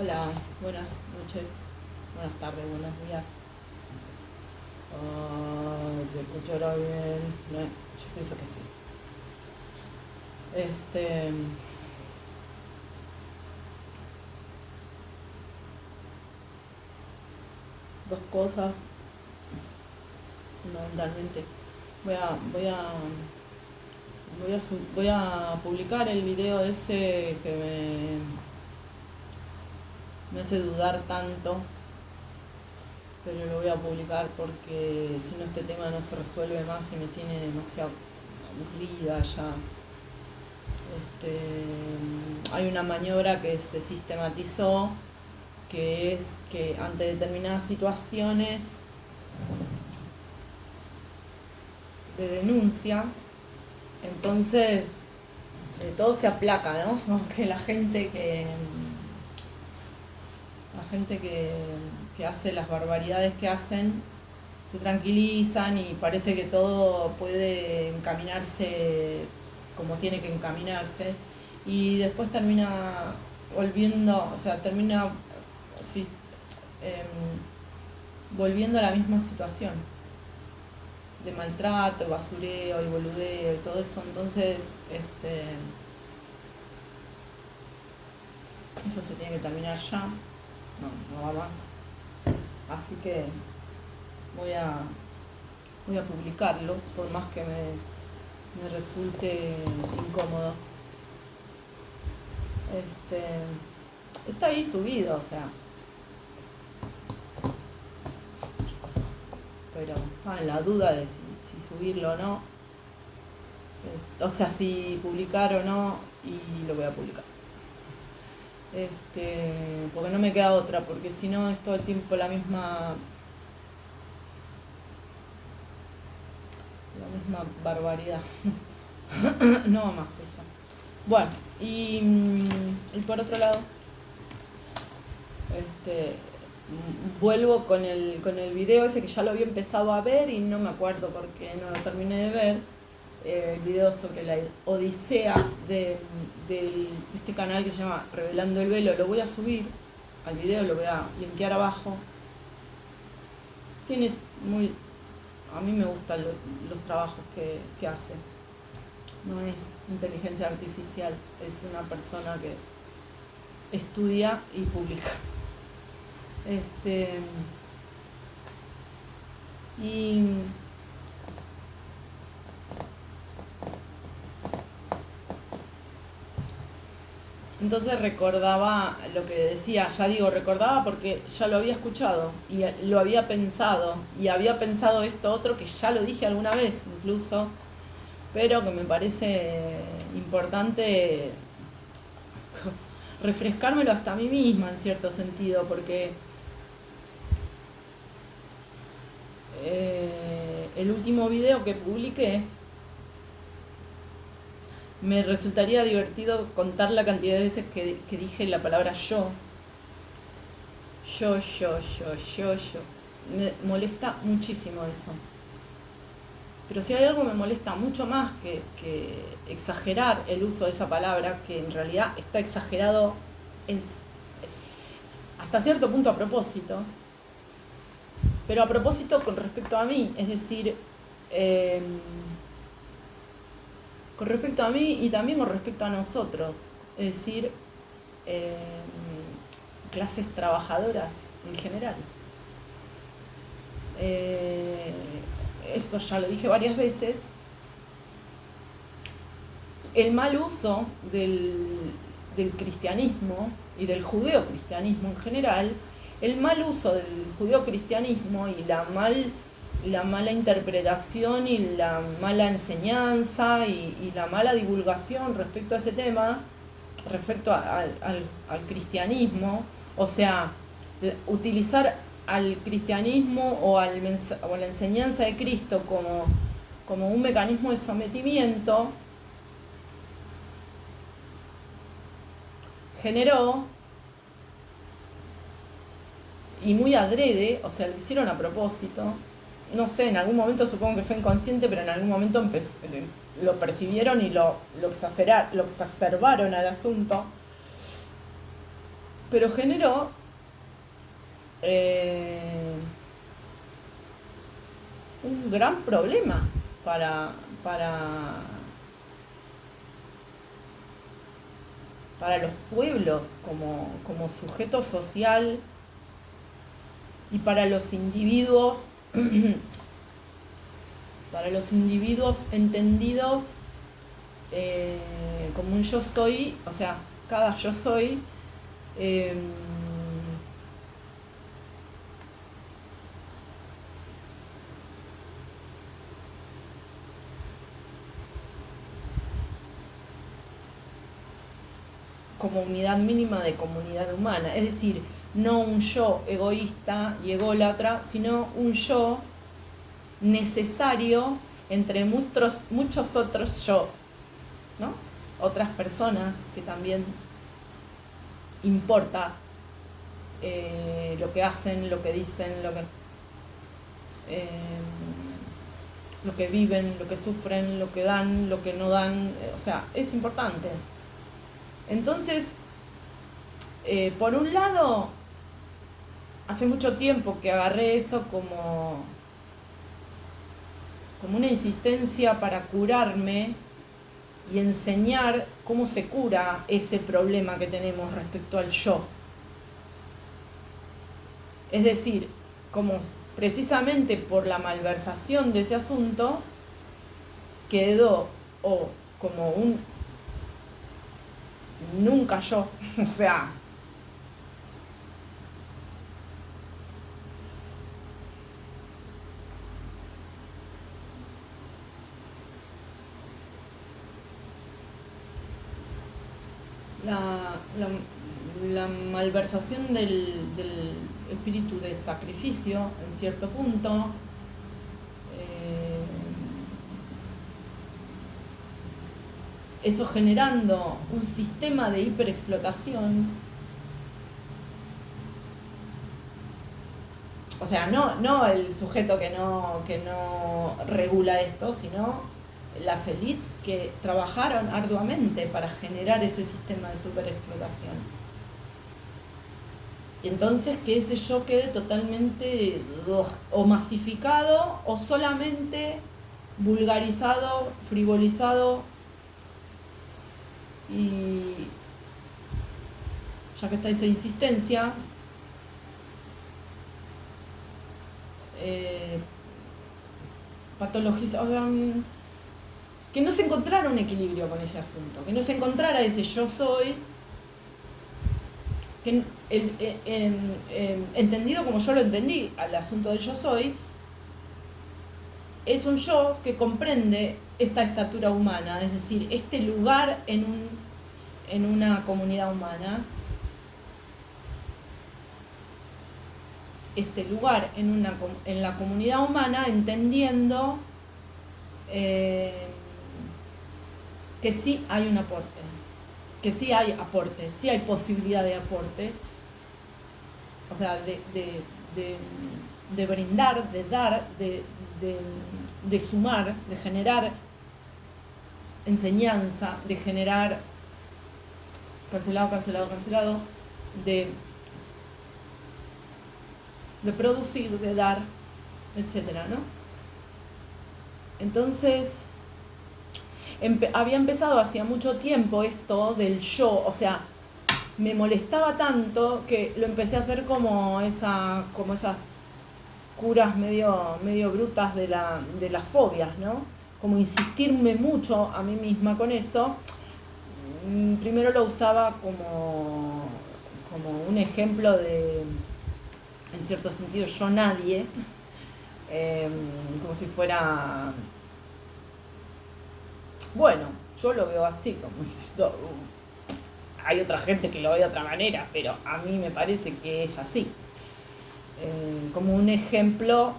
Hola, buenas noches, buenas tardes, buenos días. ¿Se escuchará bien? No, yo pienso que sí. Dos cosas, fundamentalmente. Voy a, voy a, voy a publicar el video ese que me hace dudar tanto, pero lo voy a publicar porque si no este tema no se resuelve más y me tiene demasiado aburrida ya. Hay una maniobra que se sistematizó, que es que ante determinadas situaciones de denuncia, entonces todo se aplaca, ¿no? Como que la gente que hace las barbaridades que hacen se tranquilizan y parece que todo puede encaminarse como tiene que encaminarse, y después termina volviendo, o sea, termina sí, volviendo a la misma situación de maltrato, basureo y boludeo y todo eso. Entonces eso se tiene que terminar ya, no va más, así que voy a publicarlo, por más que me resulte incómodo. Está ahí subido, o sea, pero estaba en la duda de si subirlo o no, o sea, si publicar o no, y lo voy a publicar. Porque no me queda otra, porque si no es todo el tiempo la misma barbaridad. No más eso. Bueno, y por otro lado, vuelvo con el video ese que ya lo había empezado a ver y no me acuerdo porque no lo terminé de ver. El video sobre la odisea de este canal que se llama Revelando el Velo. Lo voy a subir al video, lo voy a linkear abajo. A mí me gustan los trabajos que hace. No es inteligencia artificial, es una persona que estudia y publica. Y entonces recordaba lo que decía, ya digo recordaba porque ya lo había escuchado y lo había pensado, y había pensado esto otro que ya lo dije alguna vez incluso, pero que me parece importante refrescármelo hasta a mí misma en cierto sentido, porque el último video que publiqué me resultaría divertido contar la cantidad de veces que dije la palabra yo. Yo. Me molesta muchísimo eso. Pero si hay algo que me molesta mucho más que exagerar el uso de esa palabra, que en realidad está exagerado, es hasta cierto punto a propósito, pero a propósito con respecto a mí, es decir, con respecto a mí y también con respecto a nosotros, es decir, clases trabajadoras en general. Esto ya lo dije varias veces. El mal uso del cristianismo y del judeocristianismo en general, el mal uso del judeocristianismo y la mala interpretación y la mala enseñanza y la mala divulgación respecto a ese tema, respecto al cristianismo, o sea, utilizar al cristianismo o la enseñanza de Cristo como un mecanismo de sometimiento, generó, y muy adrede, o sea, lo hicieron a propósito, no sé, en algún momento supongo que fue inconsciente, pero en algún momento lo percibieron y lo exacerbaron al asunto, pero generó eh, un gran problema para, para, para los pueblos como sujeto social y para los individuos entendidos como un yo soy, o sea, cada yo soy eh, como unidad mínima de comunidad humana, es decir, no un yo egoísta y ególatra, sino un yo necesario entre muchos otros yo, ¿no? Otras personas que también importa lo que hacen, lo que dicen, lo que viven, lo que sufren, lo que dan, lo que no dan, o sea, es importante. Entonces, por un lado, hace mucho tiempo que agarré eso como una insistencia para curarme y enseñar cómo se cura ese problema que tenemos respecto al yo. Es decir, como precisamente por la malversación de ese asunto, quedó como un nunca yo, o sea, la malversación del espíritu de sacrificio en cierto punto, eso generando un sistema de hiperexplotación, o sea, no el sujeto que no regula esto, sino las élites que trabajaron arduamente para generar ese sistema de superexplotación. Y entonces que ese yo quede totalmente o masificado o solamente vulgarizado, frivolizado, y ya que está esa insistencia, patologizado, o sea, que no se encontrara un equilibrio con ese asunto, que no se encontrara ese yo soy, que entendido como yo lo entendí al asunto del yo soy, es un yo que comprende esta estatura humana, es decir, este lugar en una comunidad humana, este lugar en la comunidad humana, entendiendo que sí hay un aporte, que sí hay aportes, sí hay posibilidad de aportes, o sea, de brindar, de dar, de sumar, de generar enseñanza, de generar cancelado, de producir, de dar, etcétera, ¿no? Entonces, había empezado hacía mucho tiempo esto del yo, o sea, me molestaba tanto que lo empecé a hacer como esas curas medio brutas de las fobias, ¿no? Como insistirme mucho a mí misma con eso. Primero lo usaba como un ejemplo de, en cierto sentido, yo nadie, como si fuera, bueno, yo lo veo así, como si hay otra gente que lo ve de otra manera, pero a mí me parece que es así. Como un ejemplo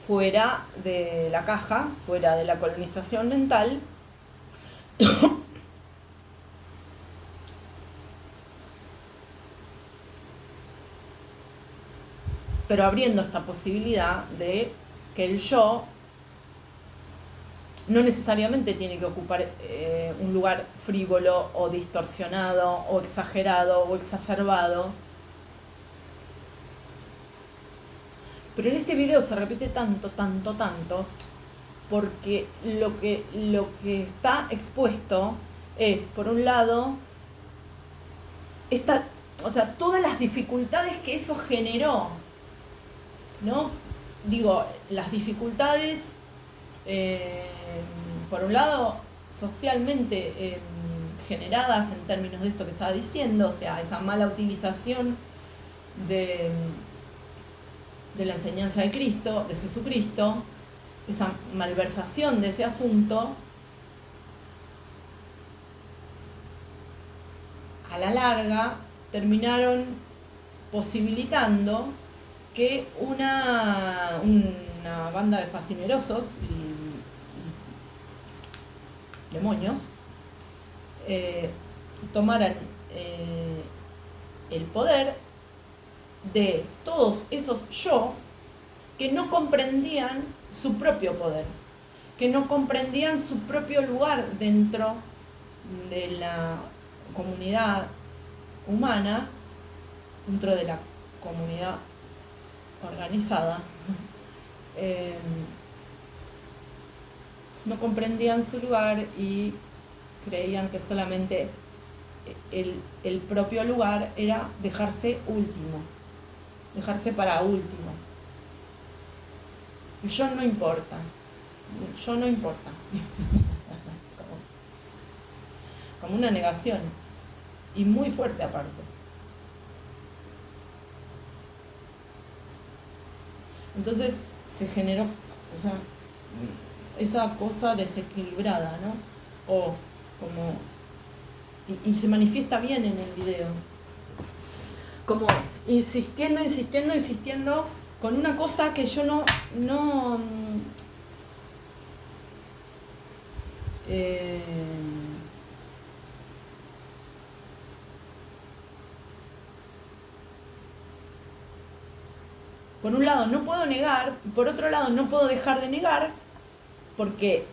fuera de la caja, fuera de la colonización mental, pero abriendo esta posibilidad de que el yo no necesariamente tiene que ocupar un lugar frívolo o distorsionado o exagerado o exacerbado. Pero en este video se repite tanto, tanto, tanto, porque lo que está expuesto es, por un lado, todas las dificultades que eso generó, ¿no? Digo, las dificultades, por un lado, socialmente generadas en términos de esto que estaba diciendo, o sea, esa mala utilización de la enseñanza de Cristo, de Jesucristo, esa malversación de ese asunto, a la larga terminaron posibilitando que una banda de fascinerosos y demonios tomaran el poder de todos esos yo que no comprendían su propio poder, que no comprendían su propio lugar dentro de la comunidad humana, dentro de la comunidad organizada. No comprendían su lugar y creían que solamente el propio lugar era dejarse último, dejarse para último. Yo no importa, yo no importa. Como una negación, y muy fuerte aparte. Entonces se generó esa cosa desequilibrada, ¿no? O como y se manifiesta bien en el video, como insistiendo con una cosa que yo no por un lado no puedo negar, por otro lado no puedo dejar de negar, porque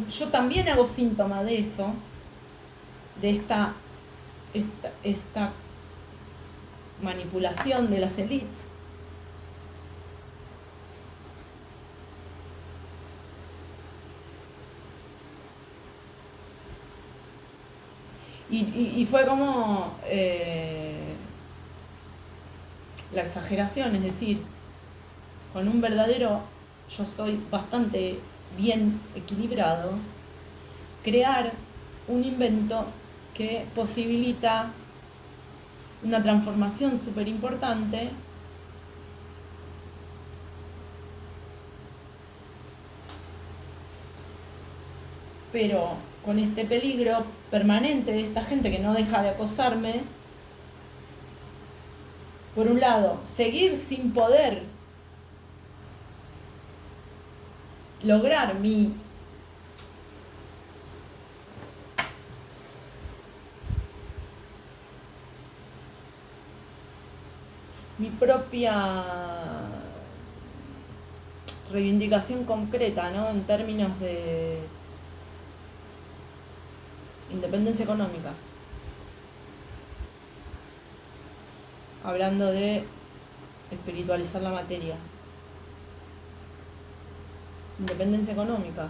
yo también hago síntoma de eso, de esta manipulación de las élites. Y fue como la exageración, es decir, con un verdadero yo soy bastante bien equilibrado, crear un invento que posibilita una transformación súper importante pero con este peligro permanente de esta gente que no deja de acosarme. Por un lado, seguir sin poder lograr mi propia reivindicación concreta, ¿no? En términos de independencia económica. Hablando de espiritualizar la materia. Independencia económica.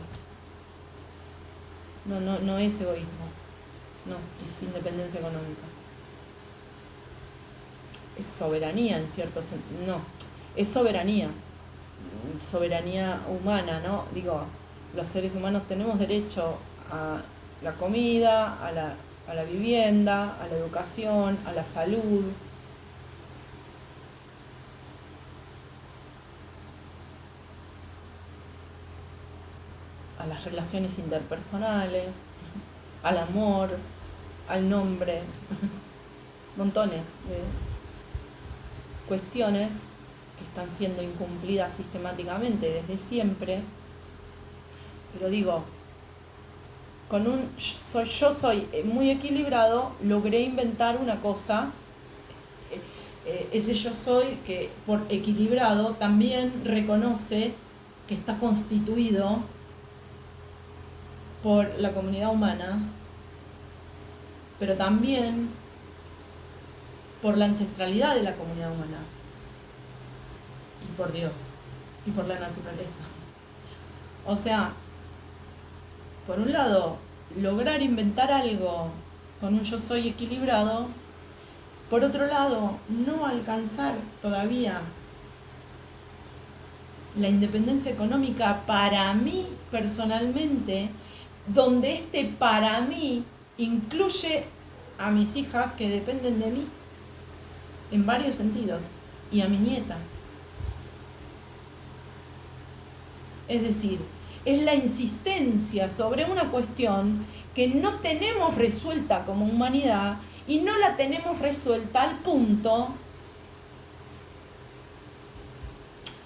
No es egoísmo. No, es independencia económica. Es soberanía en cierto sentido. No, es soberanía. Soberanía humana, ¿no? Digo, los seres humanos tenemos derecho a la comida, a la vivienda, a la educación, a la salud. A las relaciones interpersonales, al amor, al nombre, montones de cuestiones que están siendo incumplidas sistemáticamente desde siempre. Pero digo, con yo soy muy equilibrado, logré inventar una cosa, ese yo soy que por equilibrado también reconoce que está constituido por la comunidad humana, pero también por la ancestralidad de la comunidad humana, y por Dios, y por la naturaleza. O sea, por un lado, lograr inventar algo con un yo soy equilibrado, por otro lado, no alcanzar todavía la independencia económica para mí personalmente, donde para mí incluye a mis hijas que dependen de mí en varios sentidos y a mi nieta. Es decir, es la insistencia sobre una cuestión que no tenemos resuelta como humanidad y no la tenemos resuelta al punto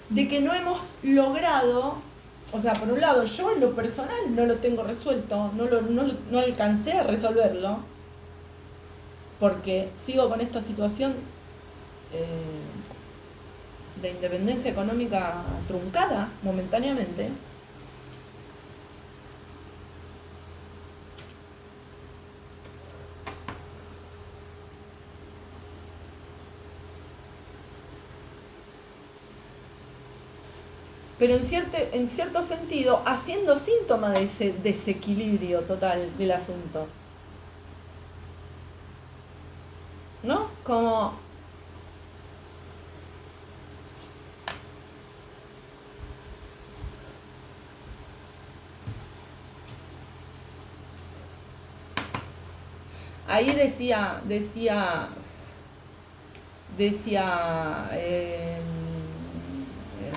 de que no hemos logrado, o sea, por un lado yo en lo personal no lo tengo resuelto, no alcancé a resolverlo, porque sigo con esta situación de independencia económica truncada momentáneamente. Pero en cierto sentido haciendo síntoma de ese desequilibrio total del asunto. ¿No? Como ahí decía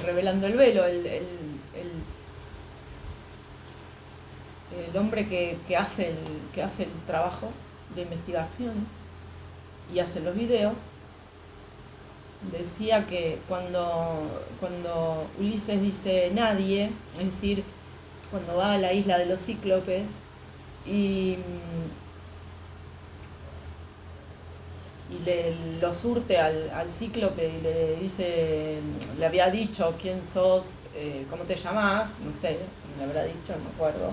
revelando el velo, el hombre que hace el trabajo de investigación y hace los videos, decía que cuando Ulises dice nadie, es decir, cuando va a la isla de los cíclopes y lo surte al cíclope y le dice, le había dicho quién sos, cómo te llamás, no sé, le habrá dicho, no me acuerdo,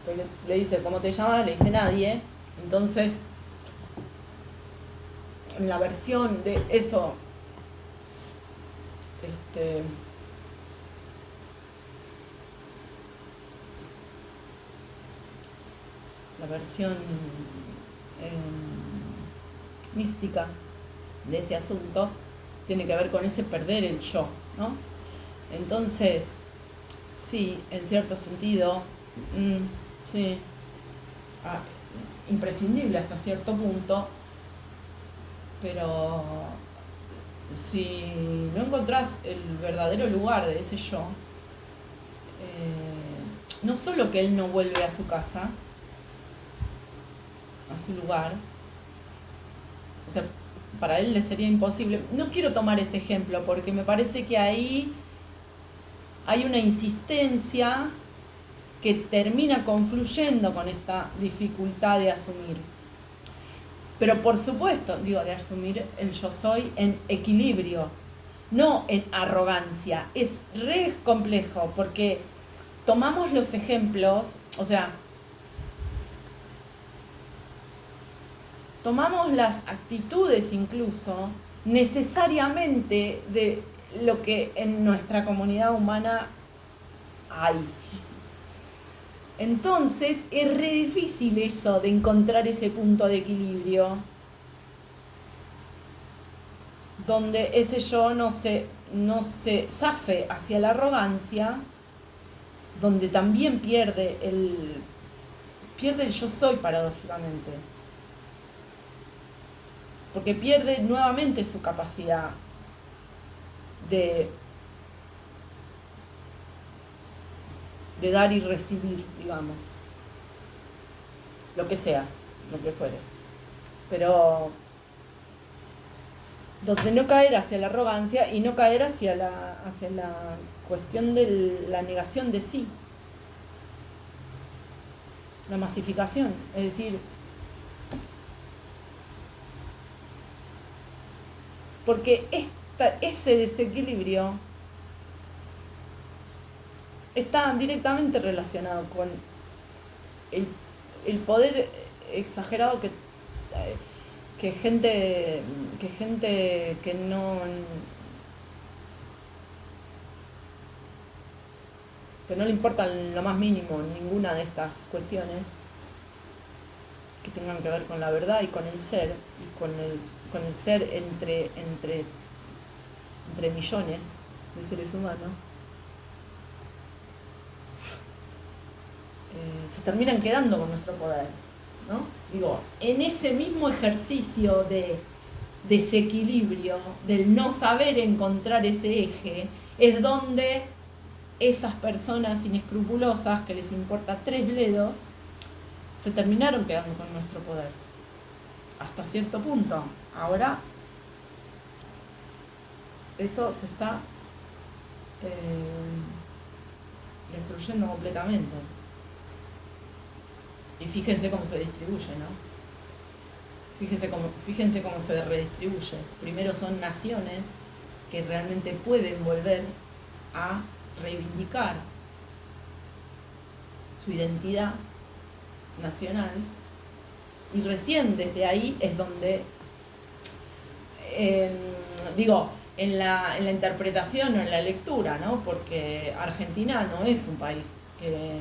pero le dice cómo te llamas, le dice nadie. Entonces en la versión de eso, la versión mística de ese asunto tiene que ver con ese perder el yo, ¿no? Entonces, sí, en cierto sentido, sí, imprescindible hasta cierto punto, pero si no encontrás el verdadero lugar de ese yo, no solo que él no vuelve a su casa, a su lugar, o sea, para él le sería imposible. No quiero tomar ese ejemplo porque me parece que ahí hay una insistencia que termina confluyendo con esta dificultad de asumir. Pero por supuesto, digo, de asumir el yo soy en equilibrio, no en arrogancia. Es re complejo porque tomamos los ejemplos, o sea, tomamos las actitudes incluso necesariamente de lo que en nuestra comunidad humana hay. Entonces es re difícil eso de encontrar ese punto de equilibrio donde ese yo no se zafe hacia la arrogancia, donde también pierde el yo soy paradójicamente, porque pierde nuevamente su capacidad de dar y recibir, digamos, lo que sea, lo que fuere, pero donde no caer hacia la arrogancia y no caer hacia la cuestión de la negación de sí, la masificación, es decir, porque ese desequilibrio está directamente relacionado con el, el poder exagerado que gente que no le importa en lo más mínimo ninguna de estas cuestiones que tengan que ver con la verdad y con el ser, y con el ser entre millones de seres humanos, se terminan quedando con nuestro poder, ¿no? Digo, en ese mismo ejercicio de desequilibrio, del no saber encontrar ese eje, es donde esas personas inescrupulosas que les importa tres bledos se terminaron quedando con nuestro poder hasta cierto punto. Ahora eso se está destruyendo completamente. Y fíjense cómo se distribuye, ¿no? Fíjense cómo se redistribuye. Primero son naciones que realmente pueden volver a reivindicar su identidad nacional, y recién desde ahí es donde en la interpretación o en la lectura, ¿no? Porque Argentina no es un país que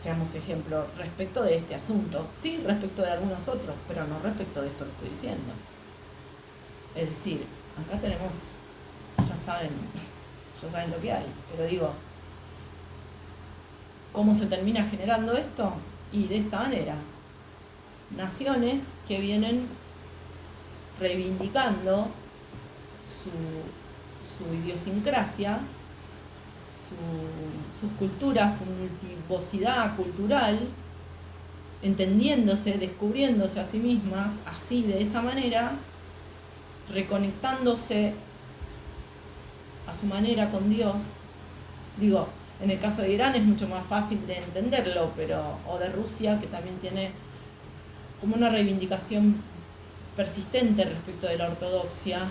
seamos ejemplo respecto de este asunto, sí respecto de algunos otros, pero no respecto de esto que estoy diciendo. Es decir, acá tenemos, ya saben lo que hay, pero digo, ¿cómo se termina generando esto? Y de esta manera, naciones que vienen reivindicando su idiosincrasia, sus culturas, su multivocidad cultural, entendiéndose, descubriéndose a sí mismas, así de esa manera, reconectándose a su manera con Dios. Digo, en el caso de Irán es mucho más fácil de entenderlo, o de Rusia, que también tiene como una reivindicación persistente respecto de la ortodoxia,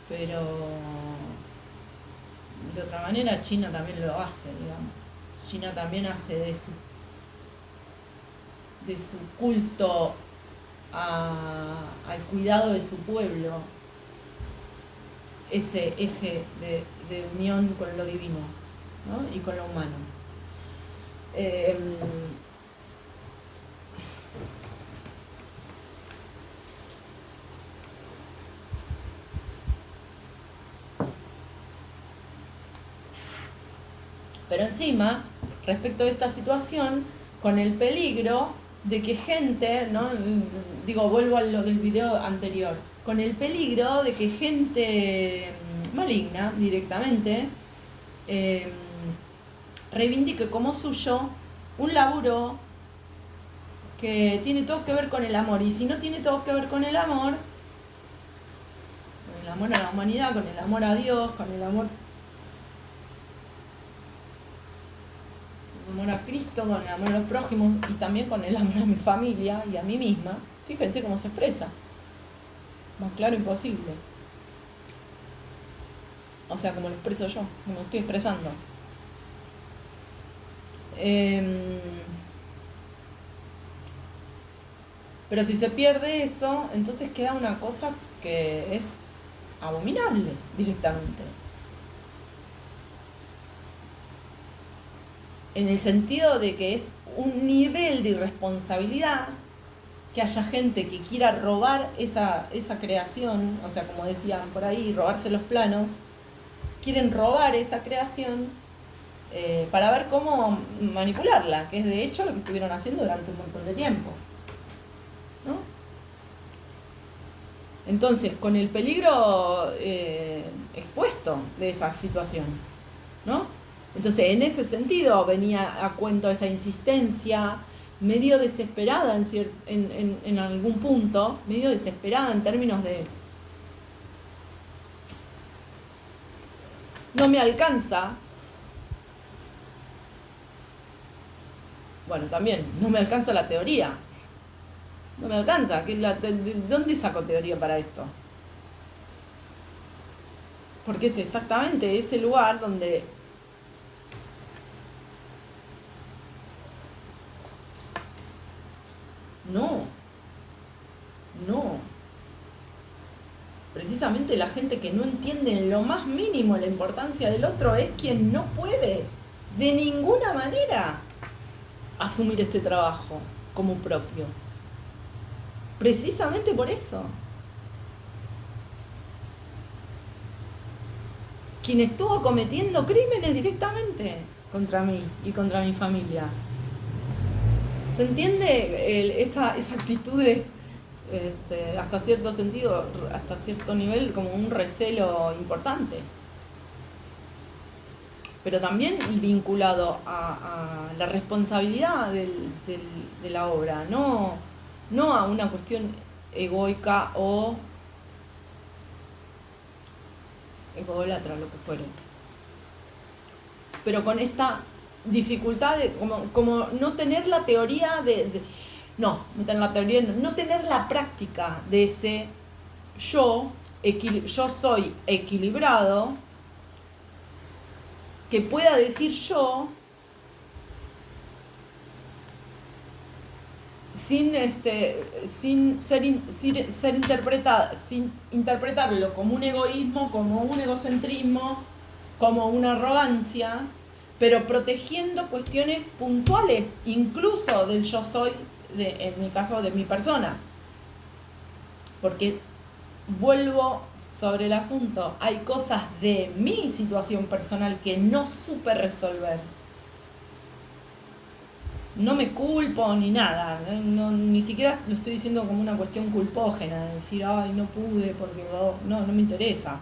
pero de otra manera China también lo hace, digamos. China también hace de su culto al cuidado de su pueblo ese eje de unión con lo divino, ¿no? Y con lo humano. Pero encima, respecto de esta situación, con el peligro de que gente, ¿no? Digo, vuelvo a lo del video anterior, con el peligro de que gente maligna directamente reivindique como suyo un laburo que tiene todo que ver con el amor, y si no tiene todo que ver con el amor a la humanidad, con el amor a Dios, con el amor a Cristo, con el amor a los prójimos, y también con el amor a mi familia y a mí misma, fíjense cómo se expresa. Más claro imposible. O sea, como lo expreso yo, como lo estoy expresando. Pero si se pierde eso, entonces queda una cosa que es abominable directamente. En el sentido de que es un nivel de irresponsabilidad que haya gente que quiera robar esa creación, o sea, como decían por ahí, robarse los planos, quieren robar esa creación para ver cómo manipularla, que es de hecho lo que estuvieron haciendo durante un montón de tiempo, ¿no? Entonces, con el peligro expuesto de esa situación, ¿no? Entonces, en ese sentido venía a cuento esa insistencia medio desesperada en algún punto, medio desesperada en términos de no me alcanza. Bueno, también, no me alcanza la teoría. No me alcanza. ¿De dónde saco teoría para esto? Porque es exactamente ese lugar donde No, no. Precisamente la gente que no entiende en lo más mínimo la importancia del otro es quien no puede de ninguna manera asumir este trabajo como propio. Precisamente por eso. Quien estuvo cometiendo crímenes directamente contra mí y contra mi familia. ¿Se entiende esa actitud de, hasta cierto sentido, hasta cierto nivel, como un recelo importante? Pero también vinculado a la responsabilidad de la obra, no a una cuestión egoica o ególatra, lo que fuere. Pero con esta dificultad de como no tener la teoría no tener la teoría, no tener la práctica de ese yo soy equilibrado, que pueda decir yo sin ser interpretada, sin interpretarlo como un egoísmo, como un egocentrismo, como una arrogancia, pero protegiendo cuestiones puntuales, incluso del yo soy, en mi caso, de mi persona. Porque vuelvo sobre el asunto, hay cosas de mi situación personal que no supe resolver. No me culpo ni nada, ni siquiera lo estoy diciendo como una cuestión culpógena, de decir, ay, no pude porque no me interesa.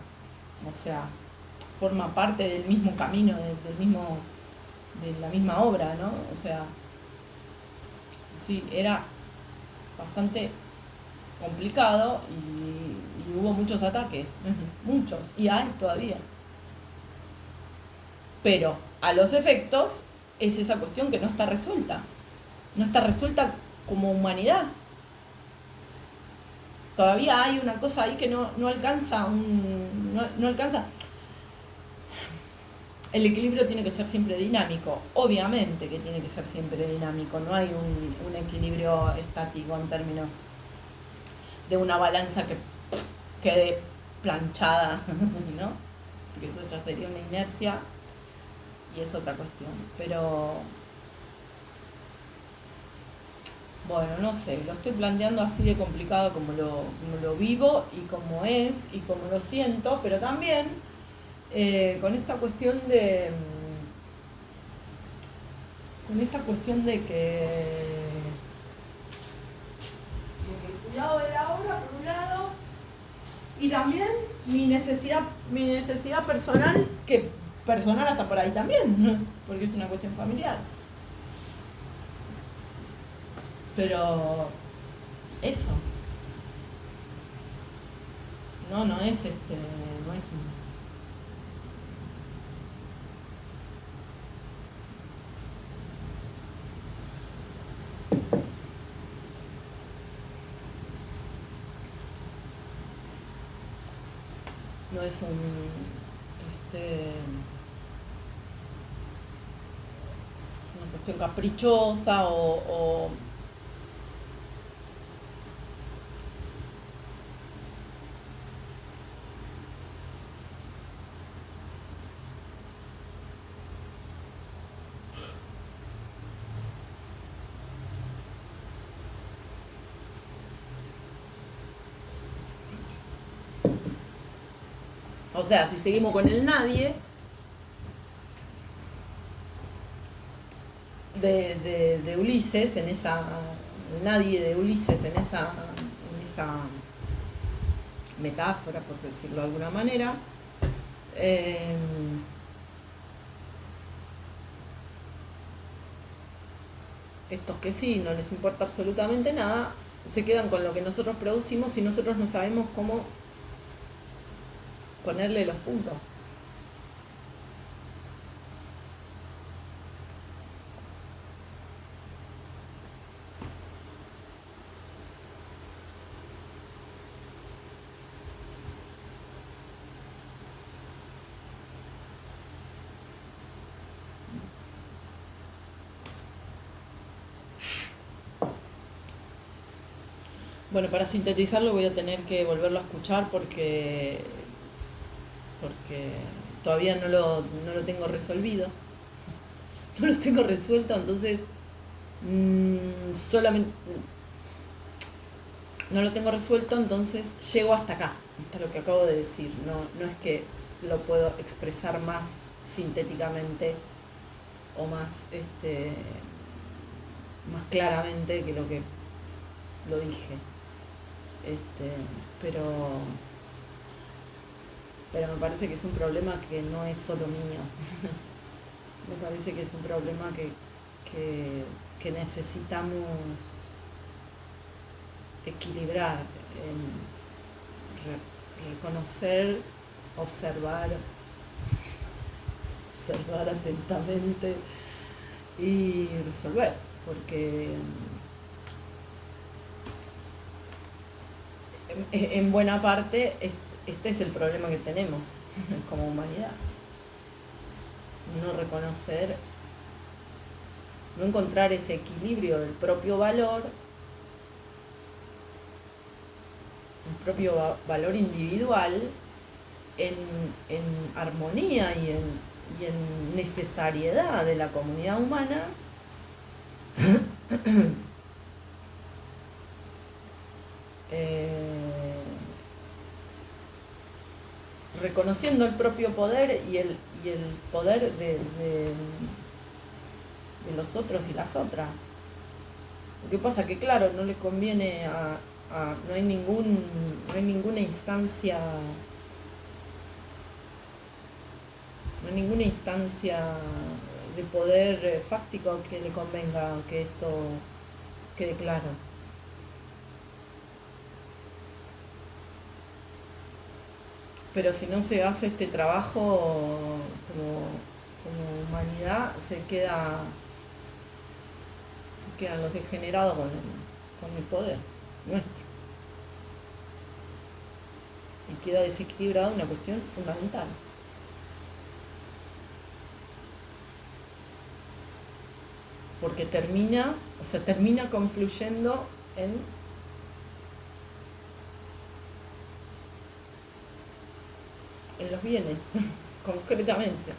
O sea, forma parte del mismo camino, de la misma obra, ¿no? O sea, sí, era bastante complicado y hubo muchos ataques, muchos, y hay todavía. Pero a los efectos es esa cuestión que no está resuelta como humanidad. Todavía hay una cosa ahí que no alcanza no alcanza. El equilibrio tiene que ser siempre dinámico, obviamente que tiene que ser siempre dinámico, no hay un equilibrio estático en términos de una balanza que quede planchada, ¿no? Porque eso ya sería una inercia y es otra cuestión. Pero bueno, no sé, lo estoy planteando así de complicado como lo vivo y como es y como lo siento, pero también con esta cuestión de que el cuidado de la obra por un lado y también mi necesidad personal, que personal hasta por ahí también, porque es una cuestión familiar. Pero eso no es no es un no es una cuestión caprichosa o sea, si seguimos con el nadie de Ulises, en esa nadie de Ulises en esa metáfora, por decirlo de alguna manera, estos que sí, no les importa absolutamente nada, se quedan con lo que nosotros producimos y nosotros no sabemos cómo ponerle los puntos. Bueno, para sintetizarlo voy a tener que volverlo a escuchar porque todavía no lo tengo resolvido. No lo tengo resuelto, entonces solamente no lo tengo resuelto, entonces llego hasta acá, hasta lo que acabo de decir. No es que lo puedo expresar más sintéticamente o más más claramente que lo que lo dije. Pero me parece que es un problema que no es solo mío. Me parece que es un problema que necesitamos equilibrar, reconocer, observar atentamente y resolver, porque en buena parte este es el problema que tenemos como humanidad. No reconocer, no encontrar ese equilibrio del propio valor, el propio valor individual en armonía y en necesariedad de la comunidad humana, reconociendo el propio poder y el poder de los otros y las otras. Lo que pasa que, claro, no le conviene no hay ninguna instancia de poder fáctico que le convenga que esto quede claro. Pero si no se hace este trabajo como humanidad, se quedan los degenerados con el poder nuestro. Y queda desequilibrada una cuestión fundamental. Porque termina confluyendo en los bienes, concretamente.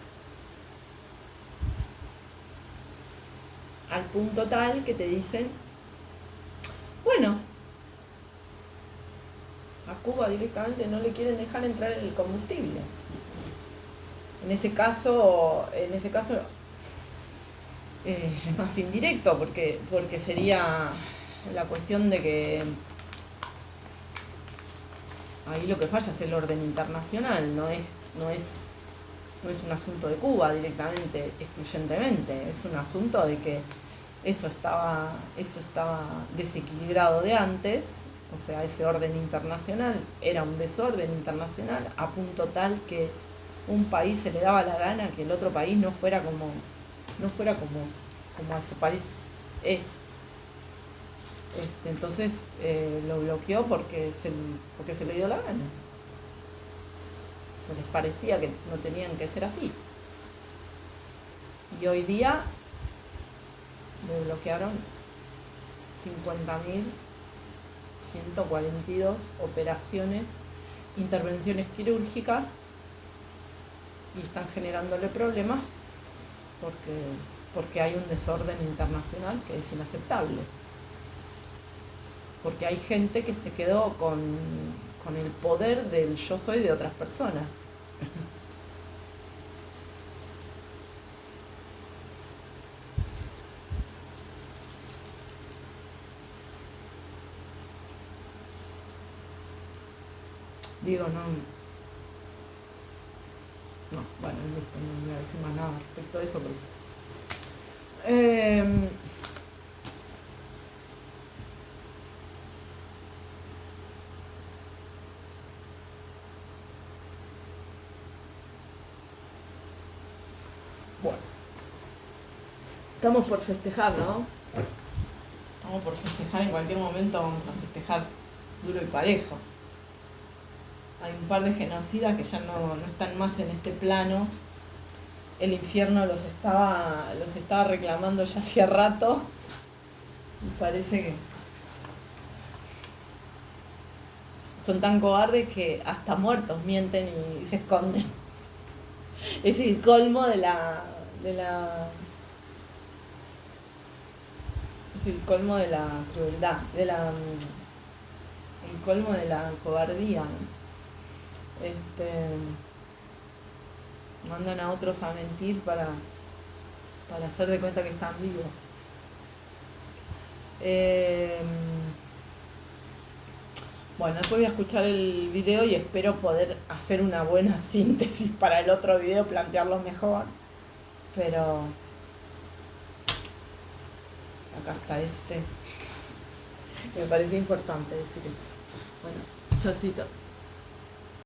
Al punto tal que te dicen, bueno, a Cuba directamente no le quieren dejar entrar en el combustible. En ese caso es más indirecto, porque sería la cuestión de que ahí lo que falla es el orden internacional, no es un asunto de Cuba directamente, excluyentemente, es un asunto de que eso estaba desequilibrado de antes, o sea, ese orden internacional era un desorden internacional a punto tal que un país se le daba la gana que el otro país no fuera como ese país es. Entonces lo bloqueó porque se le dio la gana. Les parecía que no tenían que ser así. Y hoy día le bloquearon 50.142 operaciones, intervenciones quirúrgicas, y están generándole problemas porque hay un desorden internacional que es inaceptable. Porque hay gente que se quedó con el poder del yo soy de otras personas. Digo, bueno, listo, no voy a decir más nada respecto a eso. Bueno, estamos por festejar, ¿no? Estamos por festejar, en cualquier momento vamos a festejar duro y parejo. Hay un par de genocidas que ya no están más en este plano. El infierno los estaba reclamando ya hacía rato. Y parece son tan cobardes que hasta muertos mienten y se esconden. Es el colmo de la es el colmo de la crueldad, el colmo de la cobardía, ¿no? Mandan a otros a mentir para hacer de cuenta que están vivos. Bueno, después voy a escuchar el video y espero poder hacer una buena síntesis para el otro video, plantearlo mejor. Pero acá está Me parece importante decir esto. Bueno, chocito.